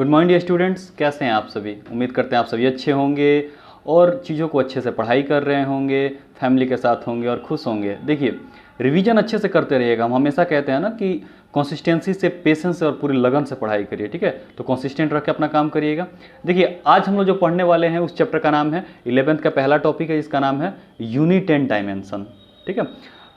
Good morning dear students, कैसे हैं आप सभी। उम्मीद करते हैं आप सभी अच्छे होंगे और चीज़ों को अच्छे से पढ़ाई कर रहे होंगे, फैमिली के साथ होंगे और खुश होंगे। देखिए, रिवीजन अच्छे से करते रहिएगा। हम हमेशा कहते हैं ना कि कंसिस्टेंसी से, पेशेंस से और पूरी लगन से पढ़ाई करिए, ठीक है। तो कंसिस्टेंट रह के अपना काम करिएगा। देखिए, आज हम लोग जो पढ़ने वाले हैं उस चैप्टर का नाम है 11th का पहला टॉपिक है जिसका नाम है यूनिट एंड डायमेंशन, ठीक है।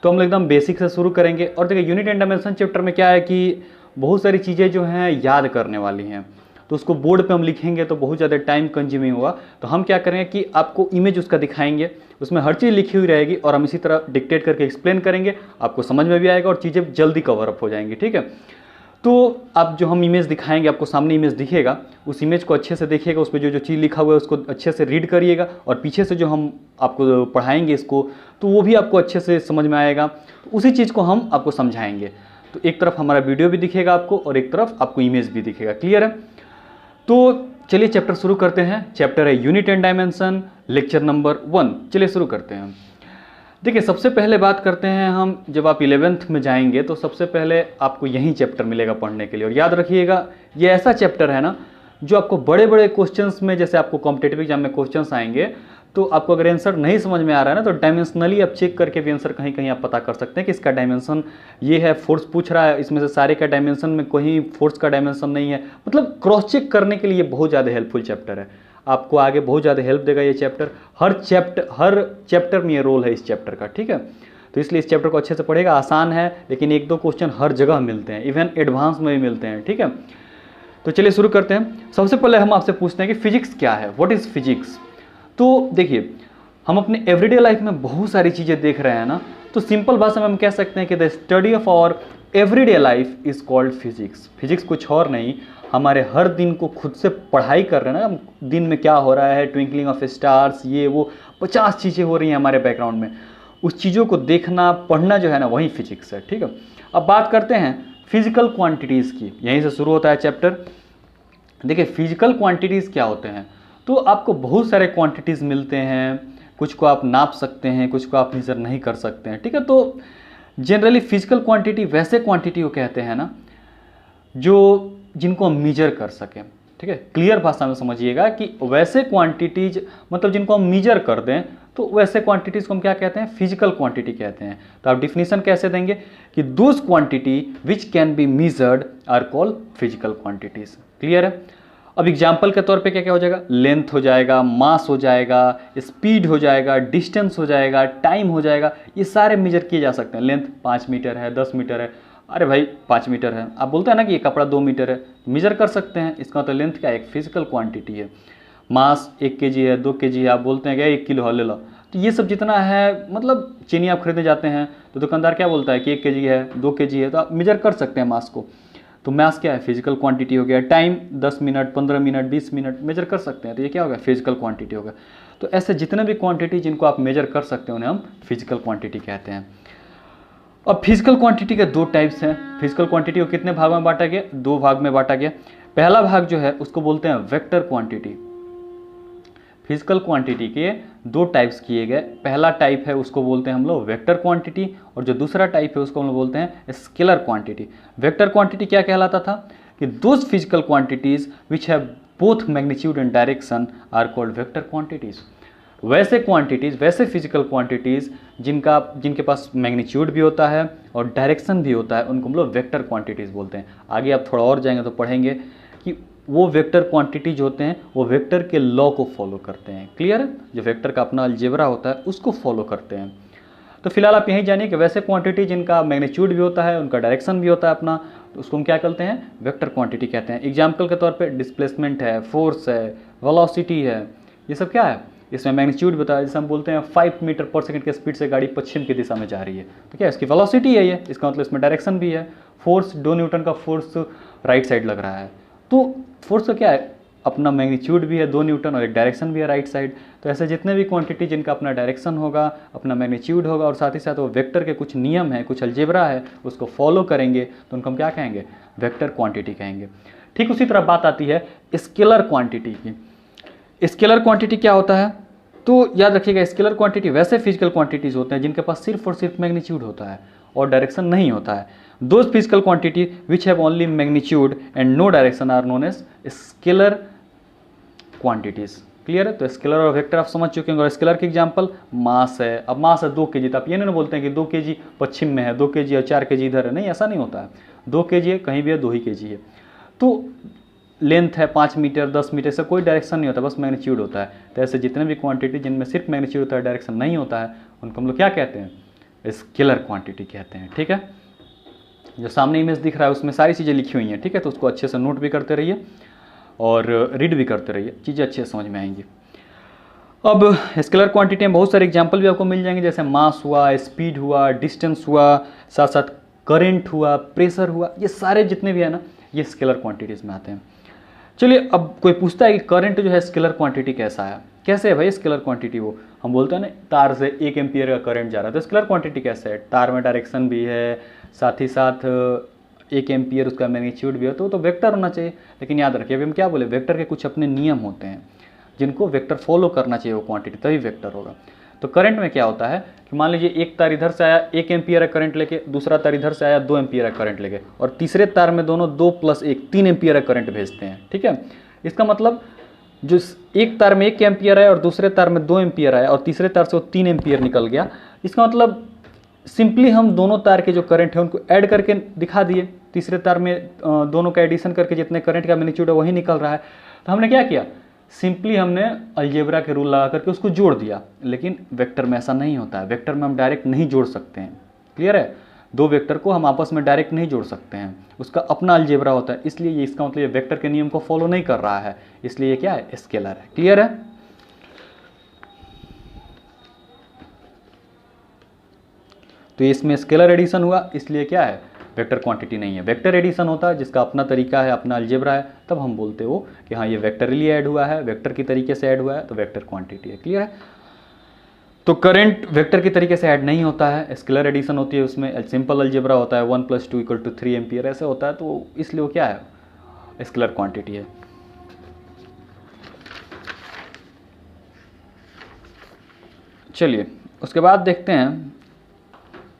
तो हम लोग एकदम बेसिक से शुरू करेंगे। और देखिए, यूनिट एंड डायमेंशन चैप्टर में क्या है कि बहुत सारी चीज़ें जो हैं याद करने वाली हैं, तो उसको बोर्ड पे हम लिखेंगे तो बहुत ज़्यादा टाइम कंज्यूमिंग होगा। तो हम क्या करेंगे कि आपको इमेज उसका दिखाएंगे, उसमें हर चीज़ लिखी हुई रहेगी और हम इसी तरह डिक्टेट करके एक्सप्लेन करेंगे, आपको समझ में भी आएगा और चीज़ें जल्दी कवर अप हो जाएंगी, ठीक है। तो आप जो हम इमेज दिखाएंगे, आपको सामने इमेज दिखेगा, उस इमेज को अच्छे से देखिएगा, उस पर जो जो चीज़ लिखा हुआ है उसको अच्छे से रीड करिएगा और पीछे से जो हम आपको पढ़ाएंगे इसको, तो वो भी आपको अच्छे से समझ में आएगा। तो उसी चीज़ को हम आपको समझाएंगे। तो एक तरफ हमारा वीडियो भी दिखेगा आपको और एक तरफ आपको इमेज भी दिखेगा। क्लियर है? तो चलिए चैप्टर शुरू करते हैं। चैप्टर है unit and dimension, lecture number 1। चलिए शुरू करते हैं। देखिए, सबसे पहले बात करते हैं हम, जब आप 11th में जाएंगे तो सबसे पहले आपको यही चैप्टर मिलेगा पढ़ने के लिए। और याद रखिएगा, ये ऐसा चैप्टर है ना जो आपको बड़े बड़े क्वेश्चंस में, जैसे आपको कॉम्पिटिटिव एग्जाम में क्वेश्चंस आएंगे तो आपको अगर आंसर नहीं समझ में आ रहा है ना, तो डायमेंशनली आप चेक करके भी आंसर कहीं कहीं आप पता कर सकते हैं कि इसका डायमेंशन ये है। फोर्स पूछ रहा है, इसमें से सारे का डायमेंशन में कोई फोर्स का डायमेंशन नहीं है। मतलब क्रॉस चेक करने के लिए बहुत ज़्यादा हेल्पफुल चैप्टर है, आपको आगे बहुत ज़्यादा हेल्प देगा ये चैप्टर। हर चैप्टर में ये रोल है इस चैप्टर का, ठीक है। तो इसलिए इस चैप्टर को अच्छे से पढ़ेगा। आसान है लेकिन एक दो क्वेश्चन हर जगह मिलते हैं, इवन एडवांस में भी मिलते हैं, ठीक है। तो चलिए शुरू करते हैं। सबसे पहले हम आपसे पूछते हैं कि फिजिक्स क्या है, व्हाट इज़ फिजिक्स। तो देखिए, हम अपने एवरीडे लाइफ में बहुत सारी चीज़ें देख रहे हैं ना, तो सिंपल भाषा में हम कह सकते हैं कि the study of our everyday life is called physics. Physics कुछ और नहीं, हमारे हर दिन को खुद से पढ़ाई कर रहे हैं ना, दिन में क्या हो रहा है, ट्विंकलिंग ऑफ स्टार्स, ये वो 50 चीज़ें हो रही हैं हमारे बैकग्राउंड में, उस चीज़ों को देखना, पढ़ना जो है ना, वही फिजिक्स है, ठीक है। अब बात करते हैं फिजिकल क्वांटिटीज़ की, यहीं से शुरू होता है चैप्टर। देखिए, फिजिकल क्वांटिटीज़ क्या होते हैं, तो आपको बहुत सारे क्वांटिटीज़ मिलते हैं, कुछ को आप नाप सकते हैं, कुछ को आप मेजर नहीं कर सकते हैं, ठीक है। तो जनरली फिजिकल क्वांटिटी वैसे क्वांटिटी को कहते हैं ना जो जिनको हम मेजर कर सकें, ठीक है। क्लियर भाषा में समझिएगा कि वैसे क्वांटिटीज, मतलब जिनको हम मेजर कर दें, तो वैसे क्वांटिटीज़ को हम क्या कहते हैं, फिजिकल क्वांटिटी कहते हैं। तो आप डिफिनीशन कैसे देंगे कि those quantity which can be measured are called physical quantities. Clear है? अब एग्जाम्पल के तौर पे क्या क्या हो जाएगा, लेंथ हो जाएगा, मास हो जाएगा, स्पीड हो जाएगा, डिस्टेंस हो जाएगा, टाइम हो जाएगा, ये सारे मेजर किए जा सकते हैं। लेंथ 5 मीटर है, 10 मीटर है, अरे भाई 5 मीटर है, आप बोलते हैं ना कि ये कपड़ा 2 मीटर है, मेजर कर सकते हैं। इसका मतलब लेंथ क्या है, एक फिजिकल क्वांटिटी है। मास 1 kg है, 2 kg है, आप बोलते हैं क्या 1 किलो है, ले लो। तो ये सब जितना है, मतलब चीनी आप खरीदने जाते हैं तो दुकानदार क्या बोलता है कि 1 kg है, 2 kg है, तो आप मेजर कर सकते हैं मास को। तो मास क्या है, फिजिकल क्वांटिटी हो गया। Time 10 minute, 15 minute, 20 minute measure कर सकते हैं, तो ये क्या हो गया, फिजिकल क्वांटिटी हो गया। तो ऐसे जितने भी क्वांटिटी जिनको आप मेजर कर सकते हैं उन्हें हम फिजिकल क्वांटिटी कहते हैं। अब फिजिकल क्वांटिटी के 2 टाइप्स हैं। फिजिकल क्वांटिटी को कितने भागों में बांटा गया, 2 भाग में बांटा गया। पहला भाग जो है उसको बोलते हैं वेक्टर क्वांटिटी। फिजिकल क्वांटिटी के 2 टाइप्स किए गए। पहला टाइप है उसको बोलते हैं हम लोग वेक्टर क्वांटिटी, और जो दूसरा टाइप है उसको हम लोग बोलते हैं स्केलर क्वांटिटी। वेक्टर क्वांटिटी क्या कहलाता था कि those physical quantities which have both magnitude and direction are called vector quantities. वैसे क्वांटिटीज़, वैसे फिजिकल क्वांटिटीज़ जिनके पास मैग्नीट्यूड भी होता है और डायरेक्शन भी होता है, उनको हम लोग वेक्टर क्वांटिटीज़ बोलते हैं। आगे आप थोड़ा और जाएंगे तो पढ़ेंगे कि वो वेक्टर क्वांटिटीज होते हैं वो वेक्टर के लॉ को फॉलो करते हैं। क्लियर है? जो वेक्टर का अपना अलजेब्रा होता है उसको फॉलो करते हैं। तो फिलहाल आप यही जानिए कि वैसे क्वांटिटी जिनका मैग्नीट्यूड भी होता है, उनका डायरेक्शन भी होता है अपना, तो उसको हम क्या कहते हैं, वेक्टर क्वांटिटी कहते हैं। एग्जाम्पल के तौर पे डिस्प्लेसमेंट है, फोर्स है, वेलोसिटी है, ये सब क्या है, इसमें मैग्नीट्यूड बताया। जैसे हम बोलते हैं 5 मीटर पर सेकंड के स्पीड से गाड़ी पश्चिम की दिशा में जा रही है, तो क्या इसकी वेलोसिटी है ये, इसका मतलब इसमें डायरेक्शन भी है। फोर्स 2 न्यूटन का फोर्स राइट साइड लग रहा है, तो फोर्स का क्या है, अपना मैग्नीट्यूड भी है 2 न्यूटन और एक डायरेक्शन भी है राइट साइड। तो ऐसे जितने भी क्वांटिटी जिनका अपना डायरेक्शन होगा, अपना मैग्नीट्यूड होगा और साथ ही साथ वो वेक्टर के कुछ नियम है, कुछ अलजेब्रा है, उसको फॉलो करेंगे, तो उनको हम क्या कहेंगे, वेक्टर क्वांटिटी कहेंगे। ठीक उसी तरह बात आती है स्केलर क्वांटिटी की। स्केलर क्वांटिटी क्या होता है, तो याद रखिएगा स्केलर क्वांटिटी वैसे फिजिकल क्वांटिटीज़ होते हैं जिनके पास सिर्फ और सिर्फ मैग्नीट्यूड होता है और डायरेक्शन नहीं होता है। Those physical quantity which have only magnitude and no direction are known as scalar quantities. Clear है? तो स्केलर और वेक्टर आप समझ चुके होंगे। और स्केलर की एग्जांपल मास है। अब मास है 2 kg, तो आप ये नहीं बोलते हैं कि 2 kg पश्चिम में है, 2 kg और 4 kg इधर है, नहीं, ऐसा नहीं होता है। 2 kg है, कहीं भी है 2 ही kg है। तो लेंथ है 5 मीटर 10 मीटर, से कोई डायरेक्शन नहीं होता, बस मैग्नीट्यूड होता है। तो ऐसे जितने भी क्वांटिटी जिनमें सिर्फ मैग्नीट्यूड होता है, डायरेक्शन नहीं होता है, उनको हम लोग क्या कहते हैं? स्केलर क्वांटिटी कहते हैं। ठीक है? जो सामने इमेज दिख रहा है उसमें सारी चीज़ें लिखी हुई हैं। ठीक है? तो उसको अच्छे से नोट भी करते रहिए और रीड भी करते रहिए, चीज़ें अच्छे से समझ में आएंगी। अब स्केलर क्वांटिटी में बहुत सारे एग्जाम्पल भी आपको मिल जाएंगे, जैसे मास हुआ, स्पीड हुआ, डिस्टेंस हुआ, साथ साथ करेंट हुआ, प्रेशर हुआ, ये सारे जितने भी है ना, ये स्केलर क्वांटिटीज़ में आते हैं। चलिए, अब कोई पूछता है कि करंट जो है स्केलर क्वांटिटी कैसा है? कैसे है भाई स्केलर क्वांटिटी? वो हम बोलते हैं ना, तार से 1 एम्पियर का करंट जा रहा है, तो स्केलर क्वांटिटी कैसे है? तार में डायरेक्शन भी है, साथ ही साथ 1 एम्पियर उसका मैग्नीट्यूड भी है, तो वेक्टर होना चाहिए। लेकिन याद रखिए, अभी हम क्या बोले, वेक्टर के कुछ अपने नियम होते हैं जिनको वेक्टर फॉलो करना चाहिए, वो क्वांटिटी तभी वेक्टर होगा। तो करंट में क्या होता है कि मान लीजिए एक तार इधर से आया 1 एम्पियर का करंट लेके, दूसरा तार इधर से आया 2 एम्पियर का करंट लेके, और तीसरे तार में दोनों 2 + 1 3 एम्पियर का करंट भेजते हैं। ठीक है? इसका मतलब जो एक तार में 1 एम्पियर आया और दूसरे तार में 2 एम्पियर आया और तीसरे तार से वो 3 एम्पियर निकल गया, इसका मतलब सिंपली हम दोनों तार के जो करंट है उनको ऐड करके दिखा दिए। तीसरे तार में दोनों का एडिशन करके जितने करंट का मैग्नीट्यूड है वही निकल रहा है। तो हमने क्या किया, सिंपली हमने अलजेब्रा के रूल लगा करके उसको जोड़ दिया। लेकिन वेक्टर में ऐसा नहीं होता है, वेक्टर में हम डायरेक्ट नहीं जोड़ सकते हैं। क्लियर है? 2 वेक्टर को हम आपस में डायरेक्ट नहीं जोड़ सकते हैं, उसका अपना अलजेब्रा होता है। इसलिए ये, इसका मतलब ये वेक्टर के नियम को फॉलो नहीं कर रहा है, इसलिए ये क्या है, स्केलर है। क्लियर है? तो इसमें स्केलर एडिशन हुआ, इसलिए क्या है, वेक्टर क्वांटिटी नहीं है। वेक्टर एडिशन होता है जिसका अपना तरीका है, अपना अलजेब्रा है, तब हम बोलते हो कि हाँ ये वेक्टरली ऐड हुआ है, वेक्टर की तरीके से ऐड हुआ है, तो वेक्टर क्वांटिटी है। क्लियर है? तो करंट वेक्टर की तरीके से ऐड नहीं होता है, स्केलर एडिशन होती है, उसमें सिंपल अलजेब्रा होता है, 1 + 2 = 3 एम्पियर ऐसे होता है, तो इसलिए वो क्या है, स्केलर क्वांटिटी है। चलिए, उसके बाद देखते हैं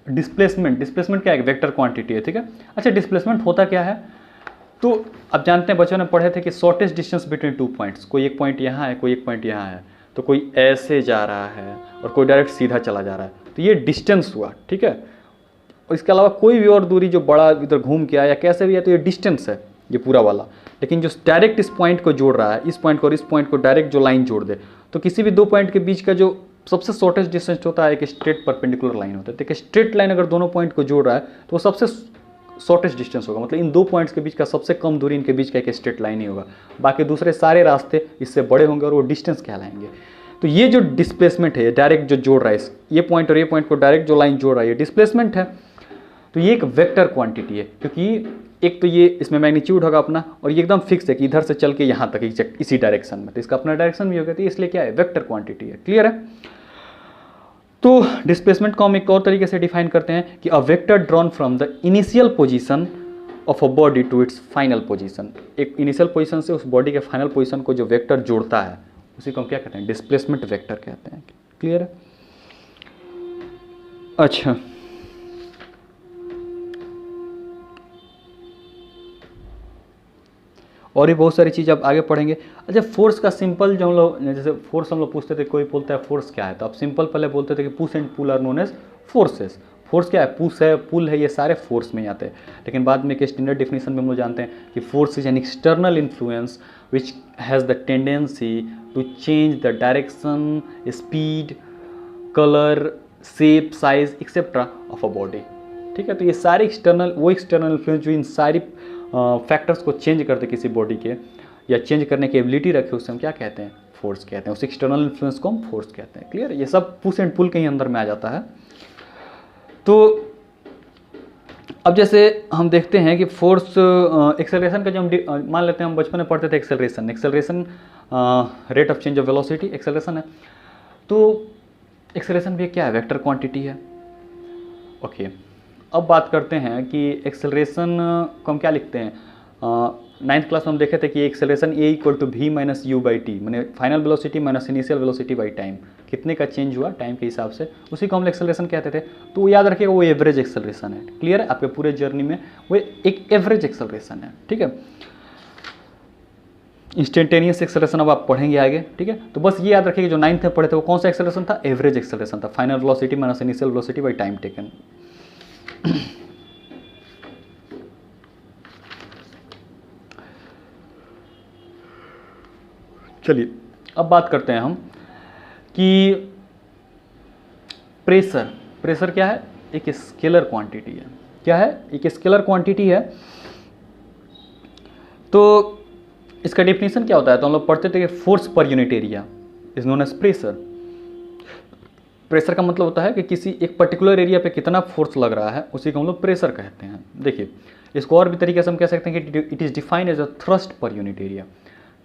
डिस्प्लेसमेंट। डिस्प्लेसमेंट क्या है, वेक्टर क्वांटिटी है। ठीक है? अच्छा, डिस्प्लेसमेंट होता क्या है? तो अब जानते हैं, बच्चों ने पढ़े थे कि शॉर्टेस्ट डिस्टेंस बिटवीन 2 पॉइंट्स, कोई एक पॉइंट यहाँ है, कोई एक पॉइंट यहाँ है, तो कोई ऐसे जा रहा है और कोई डायरेक्ट सीधा चला जा रहा है, तो ये डिस्टेंस हुआ। ठीक है? और इसके अलावा कोई भी और दूरी जो बड़ा इधर घूम के आया या कैसे भी है, तो ये डिस्टेंस है, ये पूरा वाला। लेकिन जो डायरेक्ट इस पॉइंट को जोड़ रहा है, इस पॉइंट को और इस पॉइंट को डायरेक्ट जो लाइन जोड़ दे, तो किसी भी 2 पॉइंट के बीच का जो सबसे शॉर्टेस्ट डिस्टेंस होता है, एक स्ट्रेट परपेंडिकुलर लाइन होता है। तो एक स्ट्रेट लाइन अगर दोनों पॉइंट को जोड़ रहा है तो वो सबसे शॉर्टेस्ट डिस्टेंस होगा, मतलब इन 2 पॉइंट्स के बीच का सबसे कम दूरी इनके बीच का एक स्ट्रेट लाइन ही होगा। बाकी दूसरे सारे रास्ते इससे बड़े होंगे और वो डिस्टेंस कहलाएंगे। तो ये जो डिस्प्लेसमेंट है, डायरेक्ट जो जोड़ रहा है, ये पॉइंट और ये पॉइंट को डायरेक्ट जो लाइन जोड़ रहा है, ये डिस्प्लेसमेंट है। तो ये एक वेक्टर क्वांटिटी है, क्योंकि एक तो ये इसमें मैग्नीट्यूड होगा अपना, और ये एकदम फिक्स है कि इधर से चल के यहाँ तक इसी डायरेक्शन में, तो इसका अपना डायरेक्शन भी होगा, तो इसलिए क्या है, वेक्टर क्वांटिटी है। क्लियर है? तो डिस्प्लेसमेंट को हम एक और तरीके से डिफाइन करते हैं कि a vector drawn from the initial position of a body to its final position. एक इनिशियल पोजीशन से उस बॉडी के फाइनल पोजीशन को जो वेक्टर जोड़ता है, उसी को हम क्या कहते हैं, डिस्प्लेसमेंट वेक्टर कहते हैं। क्लियर है? अच्छा, और भी बहुत सारी चीज़ आप आगे पढ़ेंगे। अच्छा, फोर्स का सिंपल जो हम लोग, जैसे फोर्स हम लोग पूछते थे, कोई बोलता है फोर्स क्या है, तो आप सिंपल पहले बोलते थे कि push and pull are known as forces. Force क्या है, पुश है, पुल है, ये सारे फोर्स में ही आते हैं। लेकिन बाद में एक स्टैंडर्ड डिफिनेशन में हम लोग जानते हैं कि force is an external influence which has the tendency to change the direction, speed, colour, shape, size etcetera of a body. ठीक है? तो ये सारे एक्सटर्नल, वो एक्सटर्नल इन्फ्लुएंस जो इन सारी फैक्टर्स को चेंज करते किसी बॉडी के, या चेंज करने की एबिलिटी रखे, उससे हम क्या कहते हैं, फोर्स कहते हैं। उस एक्सटर्नल इन्फ्लुएंस को हम फोर्स कहते हैं। क्लियर? ये सब पुश एंड पुल के ही अंदर में आ जाता है। तो अब जैसे हम देखते हैं कि फोर्स एक्सेलरेशन का जो हम मान लेते हैं, हम बचपन में पढ़ते थे acceleration rate of change of velocity acceleration है। तो एक्सेलरेशन भी क्या है, वेक्टर क्वांटिटी है। ओके, अब बात करते हैं कि एक्सेलरेशन को हम क्या लिखते हैं, नाइन्थ क्लास में हम देखे थे कि acceleration A equal to V minus U by T, मैंने final velocity minus initial velocity by time, कितने का चेंज हुआ टाइम के हिसाब से, उसी को हम एक्सेलरेशन कहते थे। तो वो याद रखिएगा वो एवरेज एक्सेलरेशन है। क्लियर है, आपके पूरे जर्नी में वो एक एवरेज एक्सेलरेशन है। ठीक है, इंस्टेंटेनियस एक्सेलरेशन अब आप पढ़ेंगे आगे। ठीक है, तो बस ये याद रखिए जो 9th में पढ़े थे वो कौन सा एक्सेलरेशन था, एवरेज एक्सेलरेशन था, final velocity minus initial velocity by time taken. चलिए अब बात करते हैं हम कि प्रेशर, प्रेशर क्या है, एक स्केलर क्वांटिटी है। क्या है, एक स्केलर क्वांटिटी है। तो इसका डेफिनेशन क्या होता है, तो हम लोग पढ़ते थे कि force per unit area is known as pressure. Pressure का मतलब होता है कि किसी एक पर्टिकुलर एरिया पे कितना फोर्स लग रहा है, उसी को हम लोग प्रेशर कहते हैं। देखिए इसको और भी तरीके से हम कह सकते हैं कि it is defined as a thrust per unit area.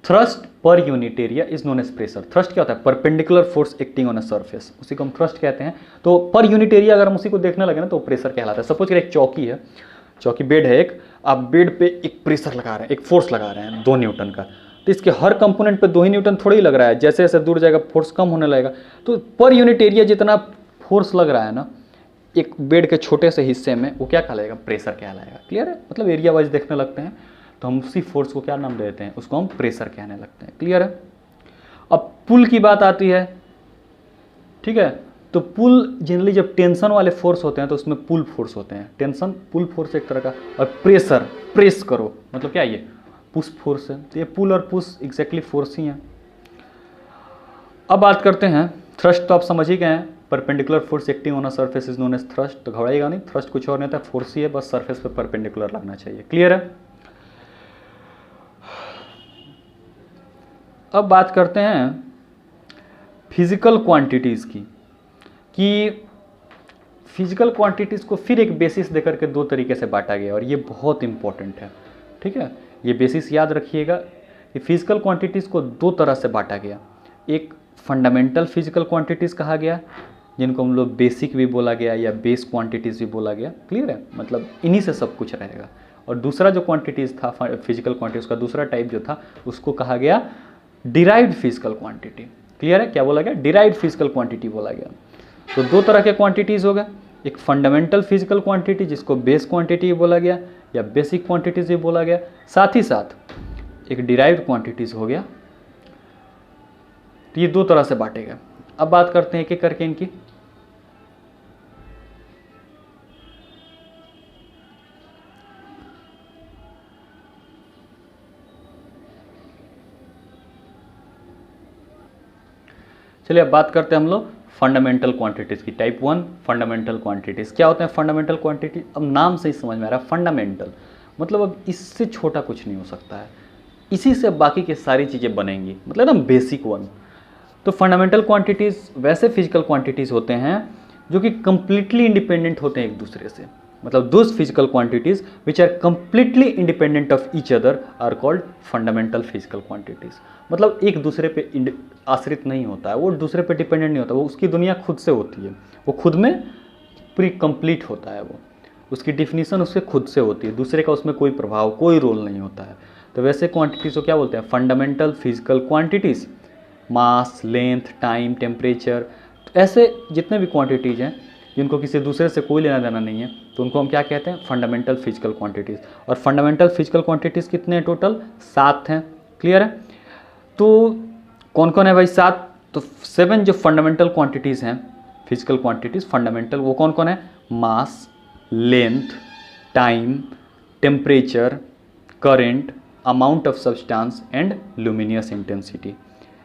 Thrust per unit area is known as pressure. Thrust क्या होता है, perpendicular force acting on a surface, उसी को हम थ्रस्ट कहते हैं। तो पर यूनिट एरिया अगर हम उसी को देखने लगे ना तो प्रेशर कहलाता है। सपोज करें एक चौकी है, चौकी बेड है एक, आप बेड पे एक प्रेशर लगा रहे हैं, एक फोर्स लगा रहे हैं 2 न्यूटन का, तो इसके हर कंपोनेंट पे 2 ही न्यूटन थोड़ी लग रहा है, जैसे जैसे दूर जाएगा फोर्स कम होने लगेगा। तो पर यूनिट एरिया जितना फोर्स लग रहा है ना एक बेड के छोटे से हिस्से में, वो क्या कहलाएगा, प्रेशर कहलाएगा। क्लियर है, मतलब एरिया वाइज देखने लगते हैं तो हम उसी फोर्स को क्या नाम देते हैं, उसको हम प्रेशर कहने लगते हैं। क्लियर है। अब पुल की बात आती है, ठीक है, तो पुल जनरली जब टेंशन वाले फोर्स होते हैं तो उसमें पुल फोर्स होते हैं, टेंशन पुल फोर्स एक तरह का, और प्रेशर प्रेस करो मतलब क्या, ये पुश फोर्स है। तो ये पुल और पुश एग्जैक्टली फोर्स ही हैं। अब बात करते हैं थ्रस्ट, तो आप समझ ही गए हैं, perpendicular force acting on a surface is known as thrust. तो घबराइएगा नहीं, थ्रस्ट कुछ और नहीं था, फोर्स ही है, बस सरफेस पे परपेंडिकुलर लगना चाहिए। क्लियर है। अब बात करते हैं फिजिकल क्वांटिटीज़ की, कि फिजिकल क्वांटिटीज़ को फिर एक बेसिस देकर के 2 तरीके से बांटा गया, और ये बहुत इंपॉर्टेंट है। ठीक है, ये बेसिस याद रखिएगा कि फिजिकल क्वांटिटीज़ को 2 तरह से बांटा गया। एक फंडामेंटल फिजिकल क्वांटिटीज़ कहा गया, जिनको हम लोग बेसिक भी बोला गया या बेस क्वांटिटीज़ भी बोला गया। क्लियर है, मतलब इन्हीं से सब कुछ रहेगा। और दूसरा जो क्वांटिटीज़ था फिजिकल क्वांटिटीज़ का दूसरा टाइप जो था, उसको कहा गया डिराइव्ड फिजिकल क्वांटिटी। क्लियर है, क्या बोला गया, डिराइव्ड फिजिकल क्वांटिटी बोला गया। तो 2 तरह के क्वांटिटीज़ हो गए, एक फंडामेंटल फिजिकल क्वांटिटी जिसको बेस क्वांटिटी बोला गया या बेसिक क्वांटिटीज भी बोला गया, साथ ही साथ एक डिराइव्ड क्वांटिटीज हो गया। तो ये 2 तरह से बांटे गए। अब बात करते हैं एक एक करके इनकी। चलिए अब बात करते हैं हम लोग फंडामेंटल क्वांटिटीज़ की। टाइप 1 फंडामेंटल क्वांटिटीज़ क्या होते हैं फंडामेंटल क्वांटिटी, अब नाम से ही समझ में आ रहा है फंडामेंटल मतलब अब इससे छोटा कुछ नहीं हो सकता है, इसी से बाकी की सारी चीज़ें बनेंगी, मतलब ना बेसिक 1। तो फंडामेंटल क्वांटिटीज़ वैसे फिजिकल क्वांटिटीज़ होते हैं जो कि कंप्लीटली इंडिपेंडेंट होते हैं एक दूसरे से, मतलब those physical quantities which are completely independent of each other are called fundamental physical quantities. मतलब एक दूसरे पे आश्रित नहीं होता है, वो दूसरे पे डिपेंडेंट नहीं होता, वो उसकी दुनिया खुद से होती है, वो खुद में पूरी कंप्लीट होता है, वो उसकी डिफिनीशन उससे खुद से होती है, दूसरे का उसमें कोई प्रभाव कोई रोल नहीं होता है। तो वैसे क्वांटिटीज़ को क्या बोलते हैं फंडामेंटल फिजिकल क्वांटिटीज़। मास, लेंथ, टाइम, टेम्परेचर, तो ऐसे जितने भी क्वांटिटीज़ हैं जिनको किसी दूसरे से कोई लेना देना नहीं है, तो उनको हम क्या कहते हैं फंडामेंटल फिजिकल क्वांटिटीज़। और फंडामेंटल फिजिकल क्वांटिटीज़ कितने हैं टोटल 7 हैं। क्लियर है। तो कौन कौन है भाई 7, तो 7 जो फंडामेंटल क्वांटिटीज़ हैं फिजिकल क्वांटिटीज़ फंडामेंटल, वो कौन कौन है, mass, length, time, temperature, current, amount of substance and luminous intensity.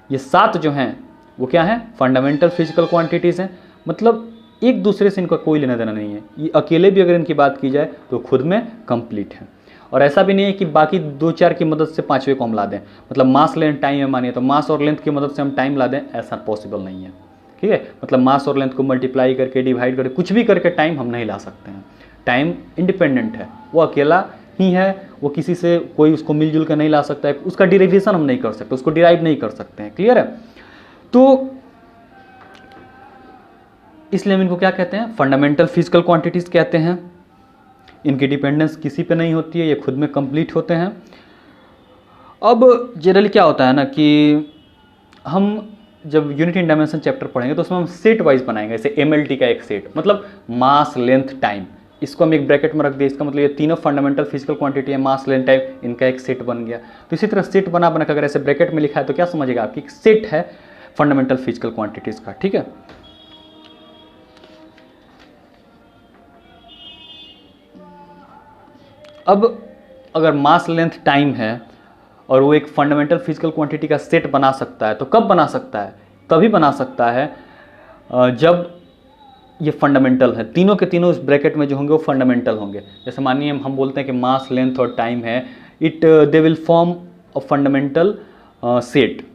ये 7 जो हैं वो क्या हैं फंडामेंटल फिजिकल क्वांटिटीज़ हैं, मतलब एक दूसरे से इनका कोई लेना देना नहीं है, ये अकेले भी अगर इनकी बात की जाए तो खुद में कंप्लीट है। और ऐसा भी नहीं है कि बाकी 2-4 की मदद से 5वें को हम ला दें, मतलब मास लेंथ टाइम में मानिए तो मास और लेंथ की मदद से हम टाइम ला दें, ऐसा पॉसिबल नहीं है। ठीक है, मतलब मास और लेंथ को मल्टीप्लाई करके डिवाइड करके कुछ भी करके टाइम हम नहीं ला सकते हैं। टाइम इंडिपेंडेंट है, वो अकेला ही है, वो किसी से कोई उसको मिलजुल कर नहीं ला सकता है, उसका डिराइवेशन हम नहीं कर सकते, उसको डिराइव नहीं कर सकते हैं। क्लियर है। तो इसलिए हम इनको क्या कहते हैं फंडामेंटल फिजिकल क्वांटिटीज़ कहते हैं। इनकी डिपेंडेंस किसी पे नहीं होती है, ये खुद में कंप्लीट होते हैं। अब जनरली क्या होता है ना कि हम जब यूनिट इन डायमेंशन चैप्टर पढ़ेंगे तो उसमें हम सेट वाइज बनाएंगे, जैसे MLT का एक सेट, मतलब मास लेंथ टाइम, इसको हम एक ब्रैकेट में रख दिए, इसका मतलब ये तीनों फंडामेंटल फिजिकल क्वांटिटी है, मास लेंथ टाइम, इनका एक सेट बन गया। तो इसी तरह सेट बना के अगर ऐसे ब्रैकेट में लिखा है तो क्या समझिएगा आपकी सेट है फंडामेंटल फिजिकल क्वांटिटीज का, ठीक है। अब अगर मास लेंथ टाइम है और वो एक फंडामेंटल फिजिकल क्वांटिटी का सेट बना सकता है, तो कब बना सकता है? तभी बना सकता है जब ये फंडामेंटल है, तीनों के तीनों इस ब्रैकेट में जो होंगे वो फंडामेंटल होंगे। जैसे मानिए हम बोलते हैं कि मास लेंथ और टाइम है, they will form a fundamental set,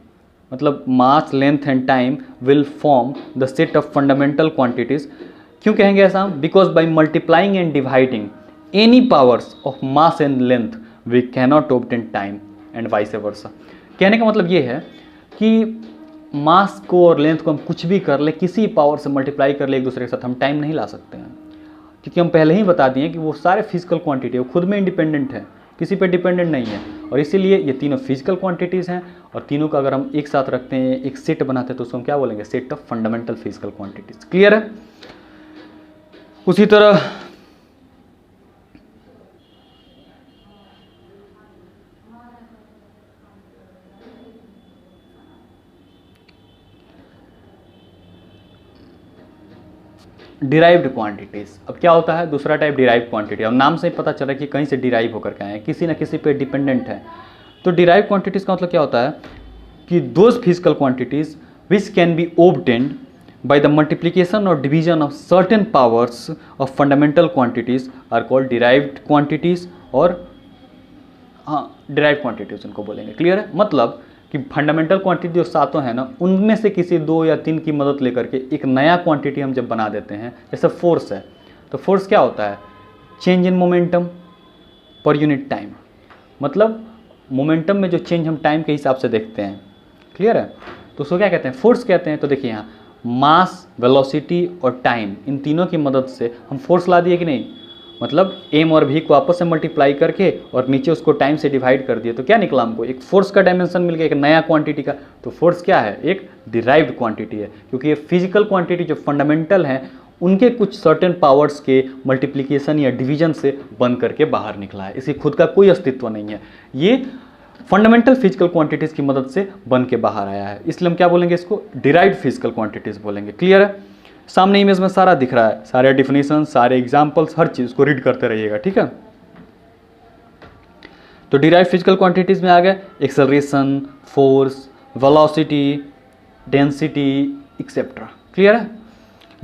मतलब mass length and time will form the set of fundamental quantities. क्यों कहेंगे ऐसा? Because by multiplying and dividing any powers of mass and length we cannot obtain time and vice versa. कहने का मतलब ये है कि मास को और लेंथ को हम कुछ भी कर ले, किसी पावर से मल्टीप्लाई कर ले एक दूसरे के साथ, हम टाइम नहीं ला सकते हैं, क्योंकि हम पहले ही बता दिए कि वो सारे फिजिकल क्वांटिटी वो खुद में इंडिपेंडेंट है, किसी पे डिपेंडेंट नहीं है। और इसीलिए ये तीनों फिजिकल क्वांटिटीज़ हैं और तीनों का अगर हम एक साथ रखते हैं, एक सेट बनाते हैं, तो उसको हम क्या बोलेंगे? Set of fundamental physical quantities. Clear है? उसी तरह डिराइव्ड क्वांटिटीज। अब क्या होता है? दूसरा टाइप डिराइव्ड क्वांटिटी। अब नाम से ही पता चला कि कहीं से डिराइव होकर के आए हैं, किसी न किसी पे डिपेंडेंट है। तो डिराइव्ड क्वांटिटीज का मतलब क्या होता है कि those physical quantities which can B obtained by the multiplication or division of certain powers of fundamental quantities are called derived quantities, और हाँ derived quantities उनको बोलेंगे। क्लियर है? मतलब कि फंडामेंटल क्वांटिटी जो सातों हैं ना, उनमें से किसी 2 या 3 की मदद लेकर के एक नया क्वांटिटी हम जब बना देते हैं, जैसे फोर्स है, तो फोर्स क्या होता है? Change in momentum per unit time, मतलब मोमेंटम में जो चेंज हम टाइम के हिसाब से देखते हैं। क्लियर है? तो उसको क्या कहते हैं? फोर्स कहते हैं। तो देखिए यहाँ मास, वेलोसिटी और टाइम, इन तीनों की मदद से हम फोर्स ला दिए कि नहीं, मतलब एम और भी को आपस में मल्टीप्लाई करके और नीचे उसको टाइम से डिवाइड कर दिए, तो क्या निकला हमको? एक फोर्स का डायमेंशन मिल गया, एक नया क्वांटिटी का। तो फोर्स क्या है? एक डिराइव्ड क्वांटिटी है, क्योंकि ये फिजिकल क्वांटिटी जो फंडामेंटल हैं उनके कुछ सर्टेन पावर्स के मल्टीप्लिकेशन या डिवीजन से बन करके बाहर निकला है, इसकी खुद का कोई अस्तित्व नहीं है, ये फंडामेंटल फिजिकल क्वांटिटीज की मदद से बन के बाहर आया है। इसलिए हम क्या बोलेंगे? इसको डिराइव्ड फिजिकल क्वांटिटीज बोलेंगे। क्लियर है? सामने इमेज में सारा दिख रहा है, सारे डिफिनीशन, सारे एग्जांपल्स, हर चीज को रीड करते रहिएगा, ठीक है। तो डिराइव्ड फिजिकल क्वांटिटीज में आ गए acceleration, force, velocity, density etcetera. Clear है?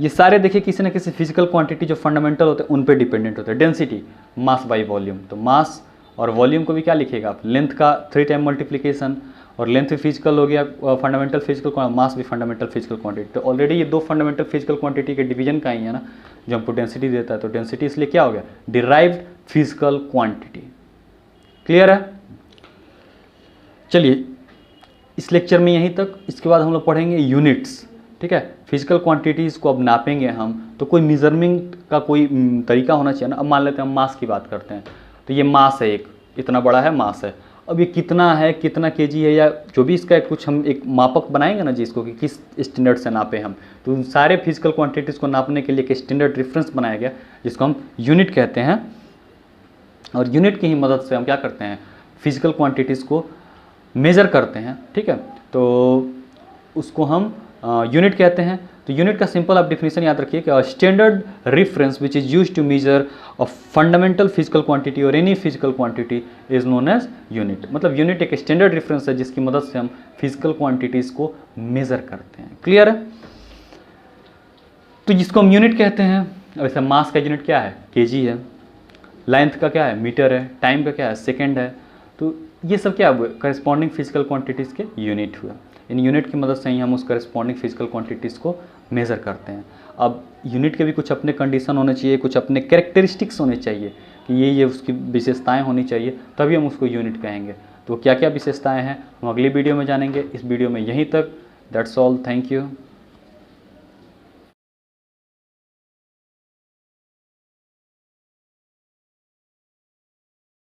ये सारे देखिए किसी न किसी फिजिकल क्वांटिटी जो फंडामेंटल होते हैं उन पे डिपेंडेंट होते हैं। डेंसिटी मास बाई वॉल्यूम, तो मास और वॉल्यूम को भी क्या लिखिएगा आप? लेंथ का 3 टाइम मल्टीप्लिकेशन, और लेंथ भी फिजिकल हो गया, फंडामेंटल फिजिकल, मास भी फंडामेंटल फिजिकल क्वांटिटी। तो ऑलरेडी ये 2 फंडामेंटल फिजिकल क्वांटिटी के डिवीजन का ही है ना जो हमको डेंसिटी देता है। तो डेंसिटी इसलिए क्या हो गया? Derived physical quantity. क्लियर है? चलिए इस लेक्चर में यहीं तक। इसके बाद हम लोग पढ़ेंगे यूनिट्स, ठीक है। फिजिकल क्वांटिटीज़ को अब नापेंगे हम, तो कोई मेजरमेंट का कोई तरीका होना चाहिए ना। अब मान लेते हैं हम मास की बात करते हैं, तो ये मास है, एक इतना बड़ा है मास है। अब ये कितना है, कितना केजी है, या जो भी इसका कुछ हम एक मापक बनाएंगे ना जिसको कि किस स्टैंडर्ड से नापे हम, तो उन सारे फिजिकल क्वांटिटीज़ को नापने के लिए एक स्टैंडर्ड रेफरेंस बनाया गया जिसको हम यूनिट कहते हैं। और यूनिट की ही मदद से हम क्या करते हैं? फिजिकल क्वांटिटीज़ को मेज़र करते हैं, ठीक है। तो उसको हम यूनिट कहते हैं। तो यूनिट का सिंपल आप डिफिनेशन याद रखिए कि standard reference which is used to measure a fundamental physical quantity और any physical quantity is known as unit. मतलब यूनिट एक स्टैंडर्ड रेफरेंस है जिसकी मदद से हम फिजिकल क्वांटिटीज़ को मेजर करते हैं। क्लियर है? तो जिसको हम यूनिट कहते हैं, वैसे मास का यूनिट क्या है? केजी है, लेंथ का क्या है? मीटर है, टाइम का क्या है? सेकेंड है। तो ये सब क्या हुए? करस्पॉन्डिंग फिजिकल क्वांटिटीज़ के यूनिट हुए। इन यूनिट की मदद से ही हम उस करस्पॉन्डिंग फिजिकल क्वांटिटीज़ को मेज़र करते हैं। अब यूनिट के भी कुछ अपने कंडीशन होने चाहिए, कुछ अपने कैरेक्टरिस्टिक्स होने चाहिए कि ये उसकी विशेषताएं होनी चाहिए, तभी हम उसको यूनिट कहेंगे। तो क्या क्या विशेषताएं हैं हम अगली वीडियो में जानेंगे। इस वीडियो में यहीं तक। That's all, thank you.